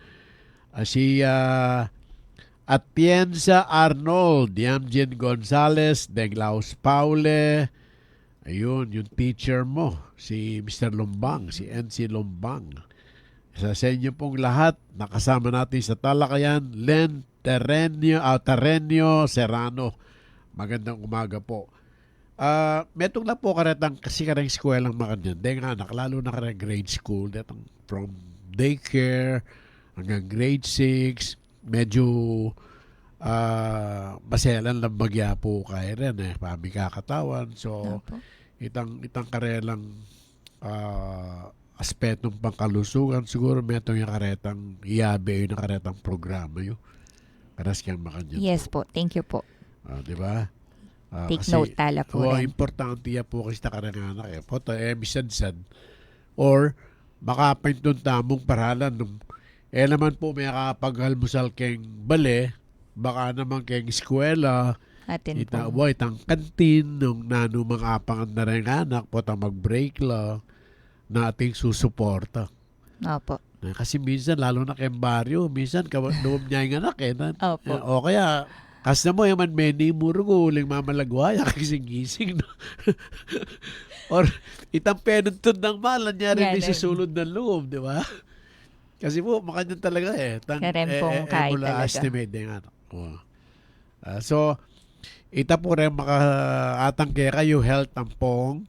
si Atienza Arnold, Yamjen Gonzalez, Denglaus Paule, ayun, yung teacher mo, si Mr. Lombang, si NC Lombang. Sa inyo pong lahat, nakasama natin sa talakayan, Len Terrenio Serrano. Magandang umaga po. Metong na po karetang kasi karang eskwela ng mga kanyan. Dahil nga anak, lalo na karang grade school, datang from daycare hanggang grade 6, medyo baselan lang bagya po kaya rin pami kakatawan. So, itang karelang aspetong pangkalusugan, siguro metong yung karetang iabe yung karetang programa yun. Karas kang makanyan. Yes po. Thank you po. Di ba? Take note tala po rin. Importante yan po kasi nakaranganak po. Misansad. Or, baka pa yung tamong paralan. Naman po may kapag-almusal keng bale, baka naman keng eskwela, Atin po. itang kantin, nung nanumang apangan na rin anak, po tang mag-break lang, na ating susuporta. Opo. Kasi minsan, lalo na kayong baryo, minsan, doon niya yung anak Opo. O kaya, kasi mo yaman meni murugo, uling mamalagwaya, gising-gising. No? Or, itang penuntud ng malan niya rin Yan, susulod ng loob, di ba? Kasi po, makanyan talaga Karempong kahit mula talaga. estimate din ano. So, ita po rin makaatang kaya kayo health tampong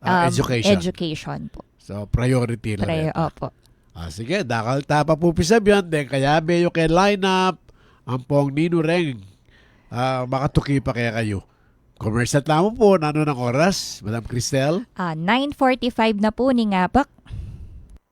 education. Education po. So, priority lang. Opo. Sige, dakal tapa po pisab yan. Then, kaya beyo kay line up, ang pong Nino Reng, makatuki pa kaya kayo. Commercial tamo po, nano ng oras, Madam Cristel? 9:45 na po ni Ngabak.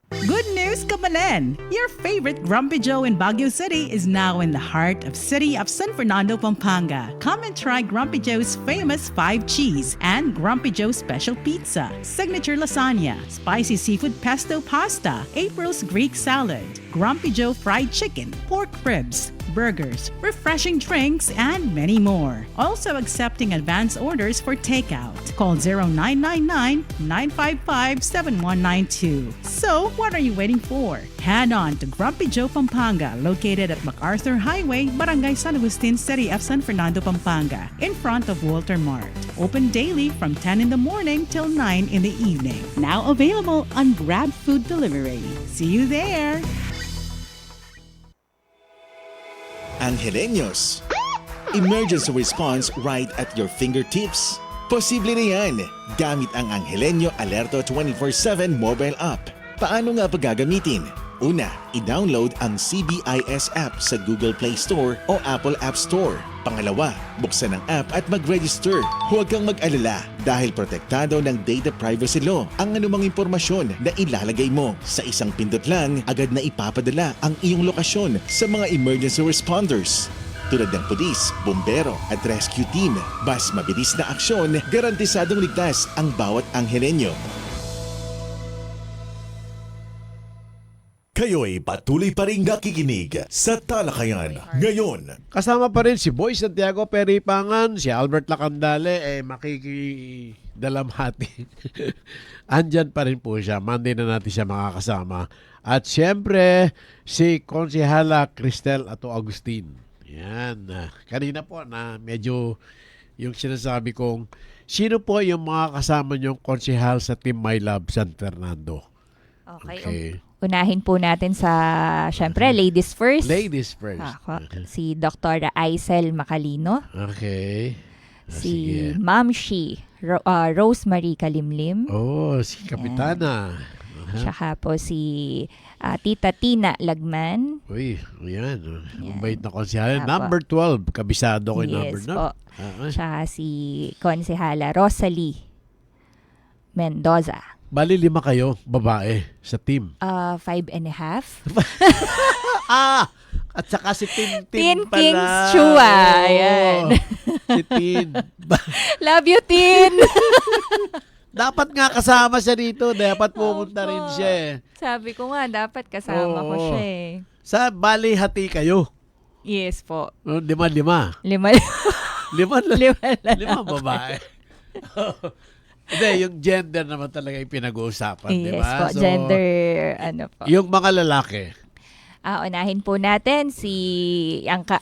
Good news, Kamalen! Your favorite Grumpy Joe in Baguio City is now in the heart of city of San Fernando, Pampanga. Come and try Grumpy Joe's famous 5 cheese and Grumpy Joe special pizza, signature lasagna, spicy seafood pesto pasta, April's Greek salad, Grumpy Joe fried chicken, pork ribs, burgers, refreshing drinks, and many more. Also accepting advance orders for takeout. Call 0999-955-7192. So, what are you waiting for? Head on to Grumpy Joe Pampanga, located at MacArthur Highway, Barangay San Agustin, City of San Fernando, Pampanga, in front of Walter Mart. Open daily from 10 in the morning till 9 in the evening. Now available on Grab Food Delivery. See you there! Angeleños. Emergency response right at your fingertips. Posible na yan gamit ang Angeleño Alerto 24/7 mobile app. Paano nga ba gagamitin? Una, i-download ang CBIS app sa Google Play Store o Apple App Store. Pangalawa, buksan ang app at mag-register. Huwag kang mag-alala dahil protektado ng data privacy law ang anumang impormasyon na ilalagay mo. Sa isang pindot lang, agad na ipapadala ang iyong lokasyon sa mga emergency responders. Tulad ng pulis, bombero at rescue team. Bas mabilis na aksyon, garantisadong ligtas ang bawat Angeleño. Kayo'y patuloy pa rin nakikinig sa Talakayan ngayon. Kasama pa rin si Boy Santiago Peripangan, si Albert Lacandale, makikidalamhati. Andyan pa rin po siya. Monday na natin siya makakasama. At siyempre, si Konsehala Cristel Ato Agustin. Yan. Kanina po na medyo yung sinasabi kong, sino po yung mga kasama niyong konsehal sa Team My Love San Fernando? Okay. Unahin po natin sa, syempre, ladies first. Ladies first. Si Dr. Aisel Macalino. Okay. Si Ma'am Shi, Rosemary Kalimlim. Oh, si Kapitana. Tsaka po si Tita Tina Lagman. Uy, yan. Mabait na konsehala. Number 12. Kabisado ko yung number Yes na. po. Tsaka si Konsehala Rosalie Mendoza. Bali 5 kayo, babae, sa team. 5 and a half. At saka si Tintin Tin pala. Kings Chua. Oo. Ayan. Si Tin. Love you, Tin! Dapat nga kasama siya dito. Dapat pumunta Opo. rin siya eh. Sabi ko nga, dapat kasama ko Oo. siya eh. Sa bali hati kayo. Yes po. Lima. 5. Lima lang. Limang babae. Hindi, yung gender naman talaga yung pinag-uusapan, di Yes ba? po, gender, ano po. Yung mga lalaki. Unahin po natin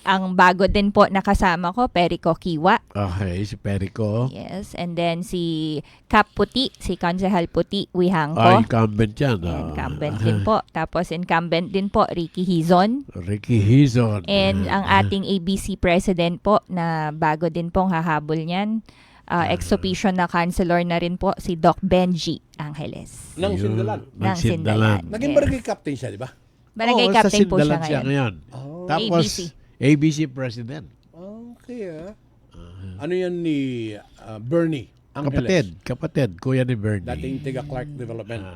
ang bago din po nakasama ko, Perico Kiwa. Okay, si Perico. Yes, and then si Kap Puti, si Konsehal Puti Wihangko. Incumbent yan. Incumbent din po. Tapos incumbent din po, Ricky Hizon. Ricky Hizon. And ang ating ABC president po na bago din pong hahabol niyan. Ex officio na councilor na rin po si Doc Benji Angeles. Ng Sindalan. Ng Sindalan. Naging Yes. barangay captain siya, di ba? Barangay Oo, captain sa po siya Sindalan ngayon. Oh. Tapos, ABC president. Okay, Ano yan ni Bernie Angeles? Kapatid, kuya ni Bernie. Dating tiga Clark Development.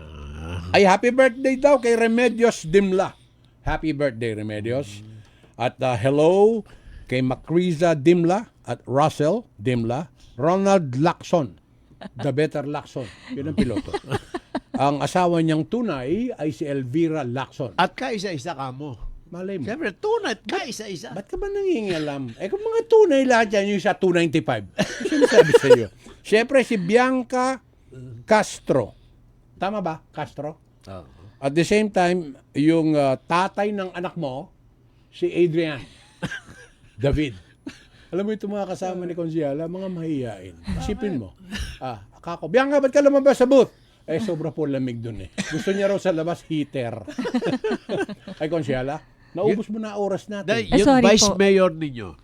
Ay, happy birthday daw kay Remedios Dimla. Happy birthday, Remedios. At hello kay Macriza Dimla at Russell Dimla. Ronald Lacson. The better Lacson. Yun ang piloto. Ang asawa niyang tunay ay si Elvira Lacson. At kaisa-isa ka mo. Malay mo. Siyempre, tunay, kaisa-isa. Ba't ka ba nangingialam? Kung mga tunay lahat yan, yung sa 295. Ano sinasabi sa iyo? Siyempre, si Bianca Castro. Tama ba? Castro? At the same time, yung tatay ng anak mo, si Adrian David. Alam mo itong mga kasama ni Konsyala, mga mahihain. Isipin mo. Kako, Bianca, ba't ka lumabas sa booth? Sobra po lamig dun eh. Gusto niya raw sa labas, heater. Ay, Konsyala, naubos mo na oras natin. Yung sorry vice po. mayor ninyo.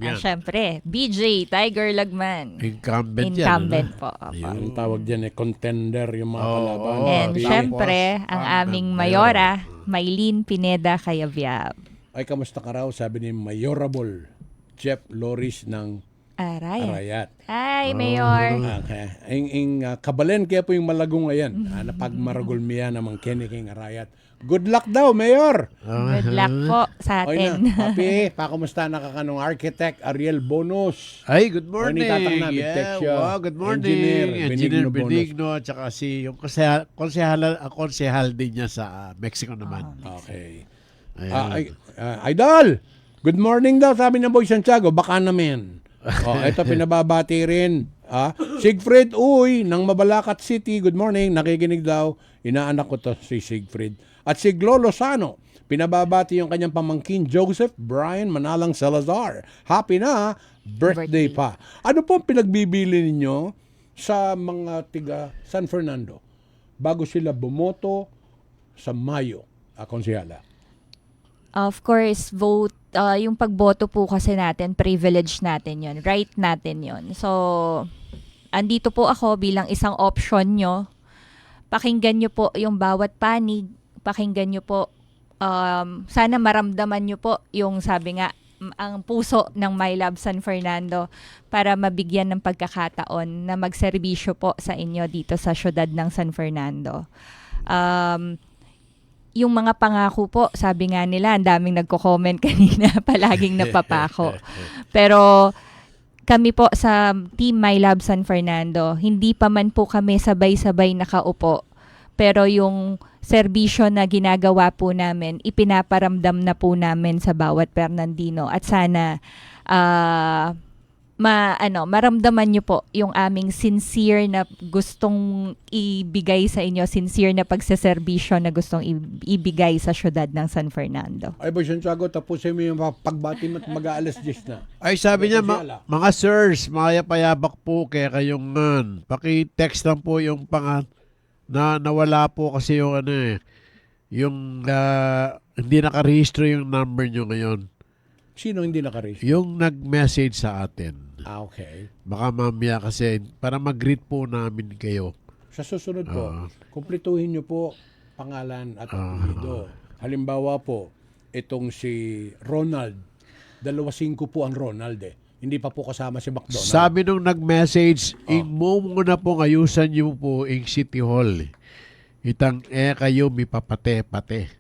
Yan. Syempre, BJ Tiger Lagman. Incumbent yan. Incumbent po. Opo. Ang tawag dyan contender yung mga kalaban. And Tapos, syempre, ang aming mayora, Maylene Pineda Cayabyab. Ay, kamusta ka raw? Sabi ni Mayorable Jeff Loris ng Arayat. Hi, Mayor. Okay. Kabalen kaya po yung malagong ngayon. Napagmaragulmiya namang kiniking Arayat. Good luck daw, Mayor! Good luck po sa Oy na, atin. happy. Pakumusta nakakanong architect Ariel Bonus. Ay, good morning. Tatang na, big text siya. Wow, good morning. Engineer Benigno, at saka si yung konsehal din niya sa Mexico naman. Okay. Ayan. Idol! Good morning daw, sabi ng Boy Santiago. Baka naman. Ito pinababati rin. Siegfried Uy ng Mabalacat City. Good morning. Nakikinig daw. Inaanak ko to si Siegfried. At si Glo Lozano. Pinababati yung kanyang pamangkin Joseph Brian Manalang Salazar. Happy na birthday pa. Ano po ang pinagbibili ninyo sa mga tiga San Fernando bago sila bumoto sa Mayo, Konsyala? Of course, vote. Yung pagboto po kasi natin, privilege natin yon, right natin yon. So, andito po ako bilang isang option nyo. Pakinggan nyo po yung bawat panig. Pakinggan nyo po. Sana maramdaman nyo po yung sabi nga, ang puso ng My Love San Fernando para mabigyan ng pagkakataon na magserbisyo po sa inyo dito sa syudad ng San Fernando. Yung mga pangako po, sabi nga nila, ang daming nagko-comment kanina, palaging napapako. Pero kami po sa Team My Love San Fernando, hindi pa man po kami sabay-sabay nakaupo. Pero yung serbisyo na ginagawa po namin, ipinaparamdam na po namin sa bawat Fernandino. At sana maramdaman nyo po yung aming sincere na gustong ibigay sa inyo, sincere na pagsaserbisyo na gustong ibigay sa syudad ng San Fernando. Ay, Boy Santiago, tapusin mo yung pagbati mo at mag-aalas 10 na. Ay, sabi niya, mga sirs, payabak po kaya kayong paki-text lang po yung na nawala po kasi yung yung hindi nakarehistro yung number nyo ngayon. Sino hindi nakarehistro? Yung nag-message sa atin. Okay. Baka mamaya kasi para mag-greet po namin kayo. Sa susunod po, kumpletuhin nyo po pangalan at apelyido. Halimbawa po, itong si Ronald. 2-5 po ang Ronald eh. Hindi pa po kasama si McDonald. Sabi nung nag-message, mo muna po ayusan nyo po yung City Hall. Itang kayo may papate-pate.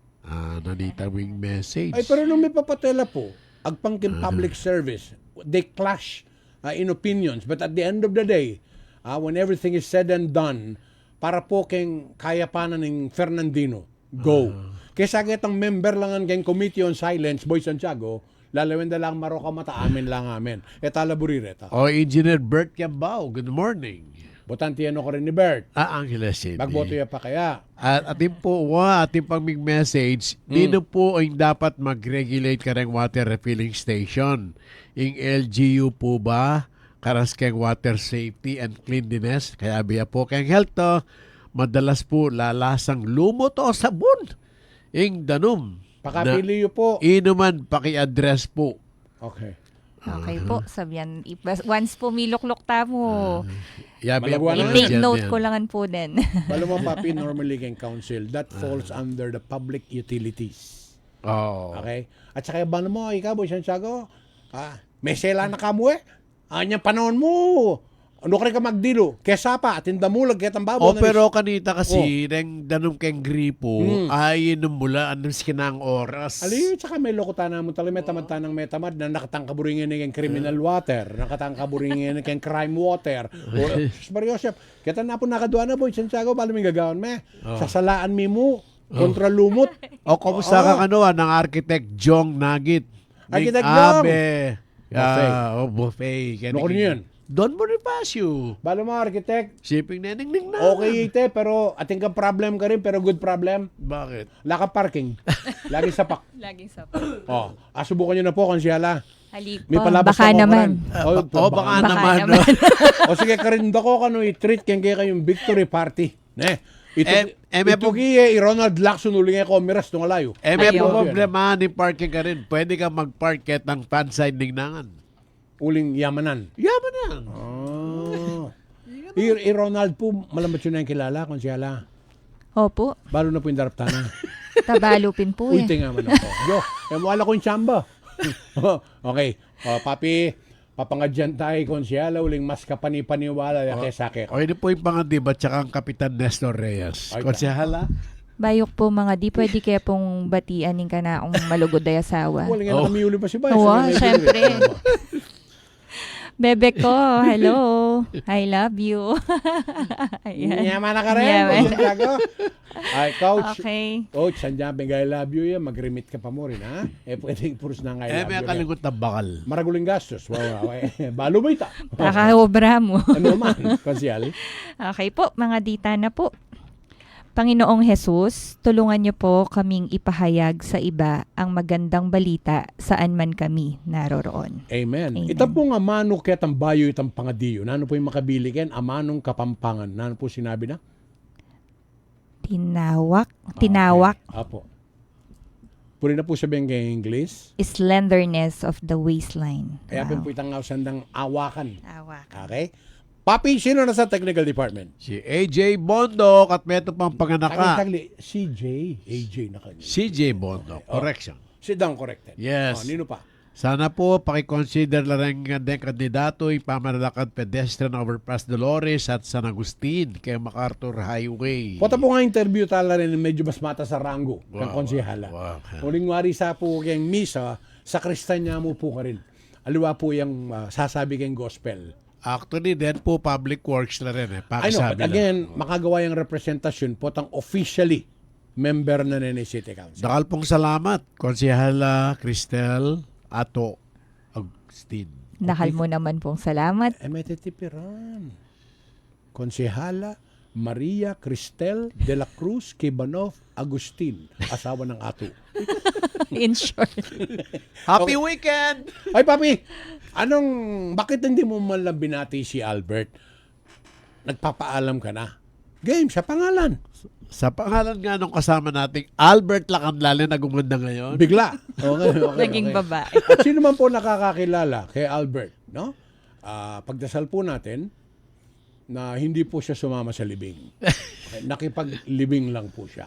nanitawing message. Ay, pero nung may papatela po, agpangkin public service, they clash in opinions. But at the end of the day, when everything is said and done, para po keng kaya pa na ng Fernandino, go. Kaya ang member lang ang Committee on Silence, Boy Santiago, lalawin na lang maro ka mata, amin lang amin. Etala burireta. Engineer Bert Yambao, good morning. Botante ano ko rin ni Bert. Angeles City. Magboto ya pa kaya. At ating po, ating pang message, dito po ay dapat mag-regulate ka ng water refilling station. Yung LGU po ba, karas kang water safety and cleanliness, kaya biya po kang health to, madalas po lalasang lumot o sabon. Yung danom. Pakapili yun po. Inuman, paki-address po. Okay. Okay po, sabihan. Once po miluklok ta mo, Malagwa na i-take yan. note ko langan po din. Balo mo papi, normally kang council, that falls under the public utilities. Oh. Okay? At saka ba mo, ikaw, Boy Santiago, may sela na ka mo anyang panahon mo. Ano ka rin ka magdilo? Kesa pa, atinda mo, lagketang babo. Pero kanita kasi, nang danong keng gripo, ay mula anong skinang oras. Ali, tsaka may lokotan na mo talaga, may tamad ng metamad na nakatangkaburingin ng criminal water, nakatangkaburingin ng crime water. Mariosep, kita na po nakadua na, Boy Santiago, balo may gagawin me. Sasalaan mi mo, kontra lumot. O kumusta ka ng architect Jong Nagit? Architect Jong! Buffet. Ano ko rin yan? Don Bonifacio. Balo mo, architect, Shipping na na. okay ite, pero ating ka problem ka rin, pero good problem. Bakit? Laka parking. Lagi sapak. Laging sa Subukan nyo na po, konsyala. Halip May po, palabas baka ako naman. Baka naman. O sige, karinda ko kano i-treat kaya kayong victory party. Ne? Ito Ronald Lacson uling ko miras nung alayo. May Ayaw. problema ni parking ka rin. Pwede ka mag-park ket ng fanside ningnangan. Uling yamanan. Yaman yan. Ronald po, malamat yun na yung kilala, konsyala. Opo, Balo na po yung daraptana. tabalupin po Uy, eh. tinga man ako. Yo, wala ko yung chamba. Okay. Papi, papangadyan tayo, konsyala, uling mas kapani-paniwala kaya sakit. O yun po yung pangadiba tsaka ang Kapitan Nestor Reyes. Ay, Konsehala? Bayok po mga di, pwede kaya pong batian ka na akong malugod ay asawa. Wala nga kami uli pa si Bay. Oo, syempre. Bebe ko, hello. I love you. Ayan. Yaman na ka rin, Yaman. Santiago. Ay, coach. Okay. Coach, sandyan, I love you yan. Mag-remit ka pa mo rin, ha? Pwedeng puros na I love May you. kalingot na bakal. Maraguling gastos. Wow. Balo mo ita. Kakahobra mo. Ano man, konsyal? Okay po, mga dita na po. Panginoong Jesus, tulungan niyo po kaming ipahayag sa iba ang magandang balita saan man kami naroroon. Amen. Amen. Ito po nga manok ketang bayo itang pangadiyo. Nano po yung makabiliken? Amanong kapampangan. Nano po sinabi na? Tinawak. Apo. Puri na po sabihin kay English. Slenderness of the waistline. Kaya po itang sandang awakan. Awak. Okay? Papi, sino na sa technical department? Si AJ Bondok at meto pang panganaka. Tagli, CJ. AJ na kanya. CJ Bondok. Correction. Sit down corrected. Yes. Nino pa? Sana po pakiconsider lang ang kandidato yung pamalalakad pedestrian overpass Dolores at San Agustin kay MacArthur Highway. Pota po nga interview tala rin medyo mas mata sa rango ng konsihala. Wow. Uling wari sa po kayong misa, sa Kristanya mo po ka rin. Aliwa po yung sasabi kayong gospel. Actually, then po public works na rin. I know, but again, makagawa yung representasyon po tang officially member na ni City Council. Dakal pong salamat, Konsehala Cristel Ato Agustin. Dahil mo naman pong salamat. May titipiran. Konsehala Maria Cristel de la Cruz Kibanov Agustin, asawa ng ato. In short. Happy weekend! Ay, papi, bakit hindi mo man lang binati si Albert? Nagpapaalam ka na. Game, sa pangalan. Sa pangalan nga nung kasama nating Albert Lacanlale na gumanda ngayon. Bigla. Okay. Naging babae. At sino man po nakakakilala kay Albert, no? Pagdasal po natin na hindi po siya sumama sa libing. Okay, nakipaglibing lang po siya.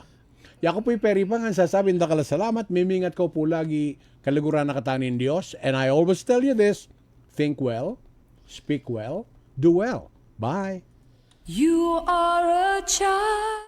Ako po'y peripangan sasabihin da salamat, mimingat ko po lagi kaliguran na katanin Diyos. And I always tell you this, think well, speak well, do well. Bye. You are a child